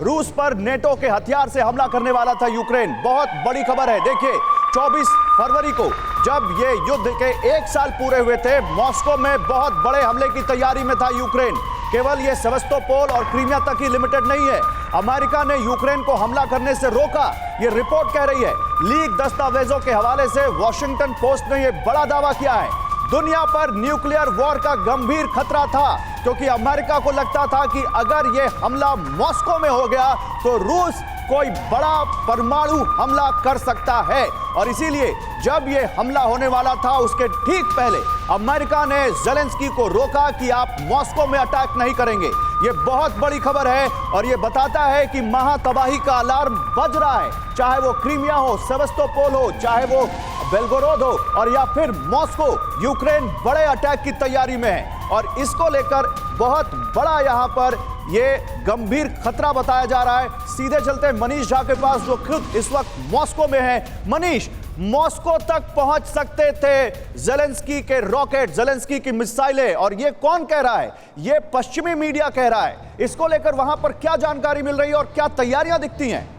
रूस पर नेटो के हथियार से हमला करने वाला था यूक्रेन। बहुत बड़ी खबर है। देखिए 24 फरवरी को जब ये युद्ध के 1 साल पूरे हुए थे, मॉस्को में बहुत बड़े हमले की तैयारी में था यूक्रेन। केवल ये सेवास्तोपोल और क्रीमिया तक ही लिमिटेड नहीं है। अमेरिका ने यूक्रेन को हमला करने से रोका, ये रिपोर्ट कह रही है। लीक दस्तावेजों के हवाले से वॉशिंगटन पोस्ट ने यह बड़ा दावा किया है। दुनिया पर न्यूक्लियर वॉर का गंभीर खतरा था, क्योंकि अमेरिका को लगता था कि अगर यह हमला मॉस्को में हो गया तो रूस कोई बड़ा परमाणु हमला कर सकता है। और इसीलिए जब यह हमला होने वाला था, उसके ठीक पहले अमेरिका ने ज़ेलेंस्की को रोका कि आप मॉस्को में अटैक नहीं करेंगे। यह बहुत बड़ी खबर है और यह बताता है कि महातबाही का अलार्म बज रहा है, चाहे वो क्रीमिया हो, सेवास्तोपोल हो, चाहे वो बेलगोरोद हो और या फिर मॉस्को। यूक्रेन बड़े अटैक की तैयारी में है और इसको लेकर बहुत बड़ा यहां पर यह गंभीर खतरा बताया जा रहा है। सीधे चलते मनीष झा के पास, जो खुद इस वक्त मॉस्को में है। मनीष, मॉस्को तक पहुंच सकते थे ज़ेलेंस्की के रॉकेट, ज़ेलेंस्की की मिसाइलें, और ये कौन कह रहा है? ये पश्चिमी मीडिया कह रहा है। इसको लेकर वहां पर क्या जानकारी मिल रही है और क्या तैयारियां दिखती हैं?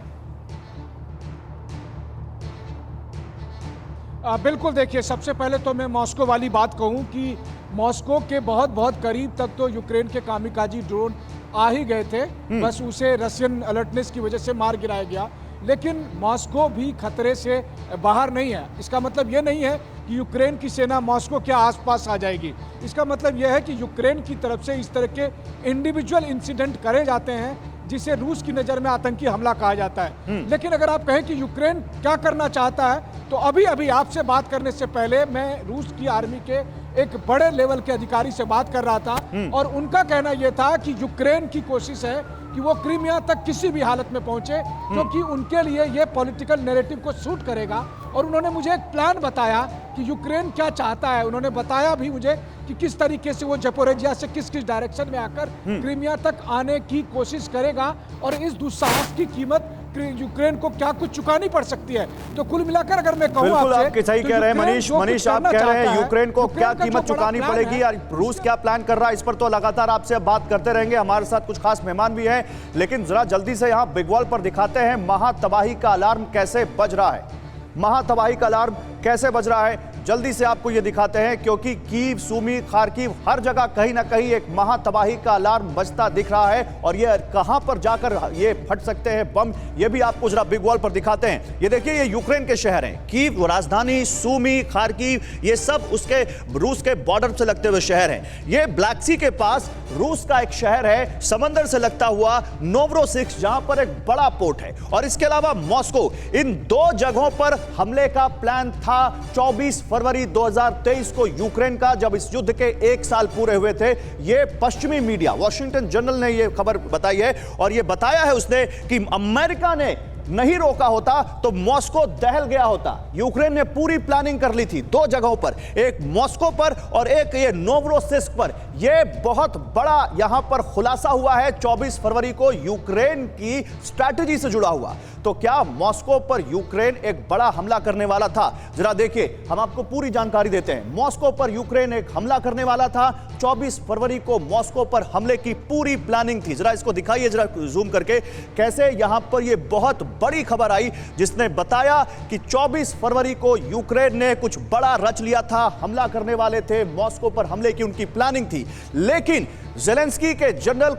बिल्कुल, देखिए, सबसे पहले तो मैं मॉस्को वाली बात कहूं कि मॉस्को के बहुत बहुत करीब तक तो यूक्रेन के कामिकाजी ड्रोन आ ही गए थे। बस उसे रशियन अलर्टनेस की वजह से मार गिराया गया। लेकिन मॉस्को भी खतरे से बाहर नहीं है। इसका मतलब यह नहीं है कि यूक्रेन की सेना मॉस्को के आसपास आ जाएगी। इसका मतलब यह है कि यूक्रेन की तरफ से इस तरह के इंडिविजुअल इंसिडेंट करे जाते हैं जिसे रूस की नज़र में आतंकी हमला कहा जाता है। लेकिन अगर आप कहें कि यूक्रेन क्या करना चाहता है, तो अभी अभी आपसे बात करने से पहले मैं रूस की आर्मी के एक बड़े लेवल के अधिकारी से बात कर रहा था और उनका कहना यह था कि यूक्रेन की कोशिश है कि वो क्रीमिया तक किसी भी हालत में पहुंचे, क्योंकि उनके लिए ये पॉलिटिकल नैरेटिव को सूट करेगा। और उन्होंने मुझे एक प्लान बताया कि यूक्रेन क्या चाहता है। उन्होंने बताया भी मुझे कि किस तरीके से वो ज़पोरिजिया से किस किस डायरेक्शन में आकर क्रीमिया तक आने की कोशिश करेगा और इस दुस्साहस की कीमत यूक्रेन को क्या कुछ चुकानी पड़ सकती है। तो कुल मिलाकर अगर मैं कहूं आपसे, आप सही कह रहे हैं मनीष, आप कह रहे हैं यूक्रेन को क्या कीमत चुकानी पड़ेगी और रूस क्या प्लान कर रहा है, इस पर तो लगातार आपसे बात करते रहेंगे। हमारे साथ कुछ खास मेहमान भी हैं, लेकिन जरा जल्दी से यहां बिग वॉल पर दिखाते हैं महातबाही का अलार्म कैसे बज रहा है। महातबाही का अलार्म कैसे बज रहा है जल्दी से आपको ये दिखाते हैं, क्योंकि कीव, सूमी, खार्किव, हर जगह कहीं ना कहीं एक महातबाही का अलार्म बजता दिख रहा है। और ये कहां पर जाकर ये फट सकते हैं बम, ये भी आपको जरा बिग वॉल पर दिखाते हैं। ये देखिए, ये यूक्रेन के शहर हैं, कीव राजधानी, सूमी, खार्किव, ये सब उसके रूस के बॉर्डर से लगते हुए शहर हैं। ये ब्लैक सी के पास रूस का एक शहर है, समंदर से लगता हुआ नोवरोसिस्क, जहां पर एक बड़ा पोर्ट है। और इसके अलावा मॉस्को, इन 2 जगहों पर हमले का प्लान था 24 फरवरी 2023 को यूक्रेन का, जब इस युद्ध के 1 साल पूरे हुए थे। यह पश्चिमी मीडिया, वॉशिंगटन जर्नल ने यह खबर बताई है और यह बताया है उसने कि अमेरिका ने नहीं रोका होता तो मॉस्को दहल गया होता। यूक्रेन ने पूरी प्लानिंग कर ली थी 2 जगहों पर, एक मॉस्को पर और एक ये नोवरोसिस्क पर। यह बहुत बड़ा यहां पर खुलासा हुआ है 24 फरवरी को यूक्रेन की स्ट्रैटेजी से जुड़ा हुआ। तो क्या मॉस्को पर यूक्रेन एक बड़ा हमला करने वाला था? जरा देखिए, हम आपको पूरी जानकारी देते हैं। मॉस्को पर यूक्रेन एक हमला करने वाला था। 24 फरवरी को मॉस्को पर हमले की पूरी प्लानिंग थी। जरा इसको दिखाइए, जरा जूम करके, कैसे यहां पर यह बहुत बड़ी खबर आई जिसने बताया कि 24 फरवरी को यूक्रेन ने कुछ बड़ा रच लिया था, हमला करने वाले थे, मॉस्को पर हमले की उनकी प्लानिंग थी। लेकिन ज़ेलेंस्की के जनरल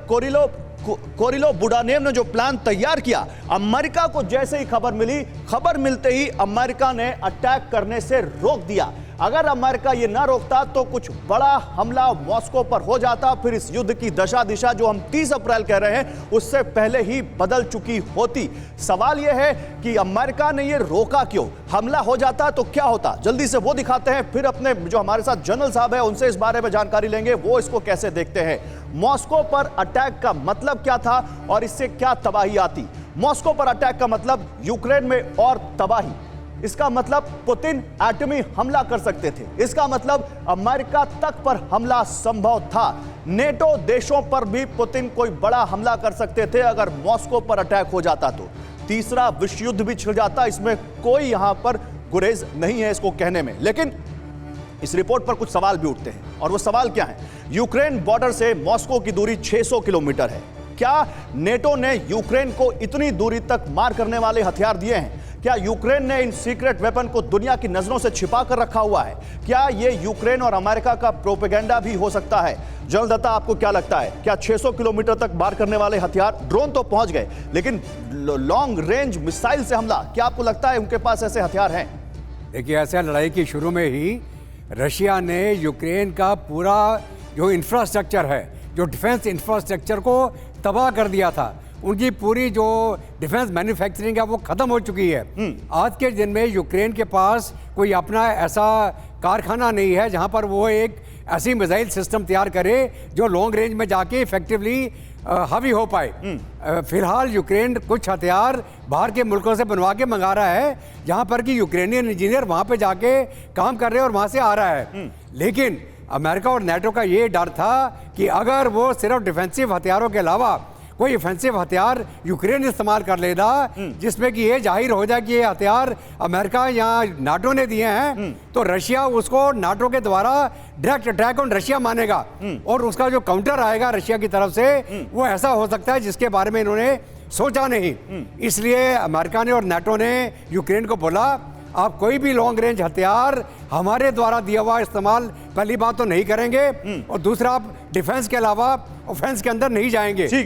कोरिलो बुडानेव ने जो प्लान तैयार किया, अमेरिका को जैसे ही खबर मिली, खबर मिलते ही अमेरिका ने अटैक करने से रोक दिया। अगर अमेरिका ये ना रोकता तो कुछ बड़ा हमला मॉस्को पर हो जाता, फिर इस युद्ध की दशा दिशा जो हम 30 अप्रैल कह रहे हैं उससे पहले ही बदल चुकी होती। सवाल यह है कि अमेरिका ने ये रोका क्यों? हमला हो जाता तो क्या होता? जल्दी से वो दिखाते हैं, फिर अपने जो हमारे साथ जनरल साहब है उनसे इस बारे में जानकारी लेंगे, वो इसको कैसे देखते हैं। मॉस्को पर अटैक का मतलब क्या था और इससे क्या तबाही आती? मॉस्को पर अटैक का मतलब यूक्रेन में और तबाही, इसका मतलब पुतिन एटमी हमला कर सकते थे, इसका मतलब अमेरिका तक पर हमला संभव था। नेटो देशों पर भी पुतिन कोई बड़ा हमला कर सकते थे अगर मॉस्को पर अटैक हो जाता तो। तीसरा विश्व युद्ध भी छिड़ जाता, इसमें कोई यहां पर गुरेज नहीं है इसको कहने में। लेकिन इस रिपोर्ट पर कुछ सवाल भी उठते हैं और वो सवाल क्या है? यूक्रेन बॉर्डर से मॉस्को की दूरी 600 किलोमीटर है। क्या नेटो ने यूक्रेन को इतनी दूरी तक मार करने वाले हथियार दिए हैं? क्या यूक्रेन ने इन सीक्रेट वेपन को दुनिया की नजरों से छिपा कर रखा हुआ है? क्या ये यूक्रेन और अमेरिका का प्रोपेगेंडा भी हो सकता है? जनरल दत्ता, आपको क्या लगता है? क्या 600 किलोमीटर तक मार करने वाले हथियार, ड्रोन तो पहुंच गए, लेकिन लॉन्ग रेंज मिसाइल से हमला, क्या आपको लगता है उनके पास ऐसे हथियार हैं? देखिए, ऐसा लड़ाई की शुरू में ही रशिया ने यूक्रेन का पूरा जो इंफ्रास्ट्रक्चर है, जो डिफेंस इंफ्रास्ट्रक्चर को तबाह कर दिया था। उनकी पूरी जो डिफेंस मैन्युफैक्चरिंग है वो ख़त्म हो चुकी है। आज के दिन में यूक्रेन के पास कोई अपना ऐसा कारखाना नहीं है जहां पर वो एक ऐसी मिसाइल सिस्टम तैयार करे जो लॉन्ग रेंज में जाके इफेक्टिवली हावी हो पाए। फिलहाल यूक्रेन कुछ हथियार बाहर के मुल्कों से बनवा के मंगा रहा है, जहां पर कि यूक्रेनियन इंजीनियर वहां पे जाके काम कर रहे हैं और वहां से आ रहा है। लेकिन अमेरिका और नेटो का ये डर था कि अगर वो सिर्फ डिफेंसिव हथियारों के अलावा कोई ऑफेंसिव हथियार यूक्रेन इस्तेमाल कर लेगा, जिसमें कि ये जाहिर हो जाए कि ये हथियार अमेरिका या नाटो ने दिए हैं, तो रशिया उसको नाटो के द्वारा डायरेक्ट अटैक ऑन रशिया मानेगा और उसका जो काउंटर आएगा रशिया की तरफ से वो ऐसा हो सकता है जिसके बारे में इन्होंने सोचा नहीं। इसलिए अमेरिका ने और नाटो ने यूक्रेन को बोला, आप कोई भी लॉन्ग रेंज हथियार हमारे द्वारा दिया हुआ इस्तेमाल पहली बात तो नहीं करेंगे और दूसरा आप डिफेंस के अलावा ऑफेंस के अंदर नहीं जाएंगे। ठीक है।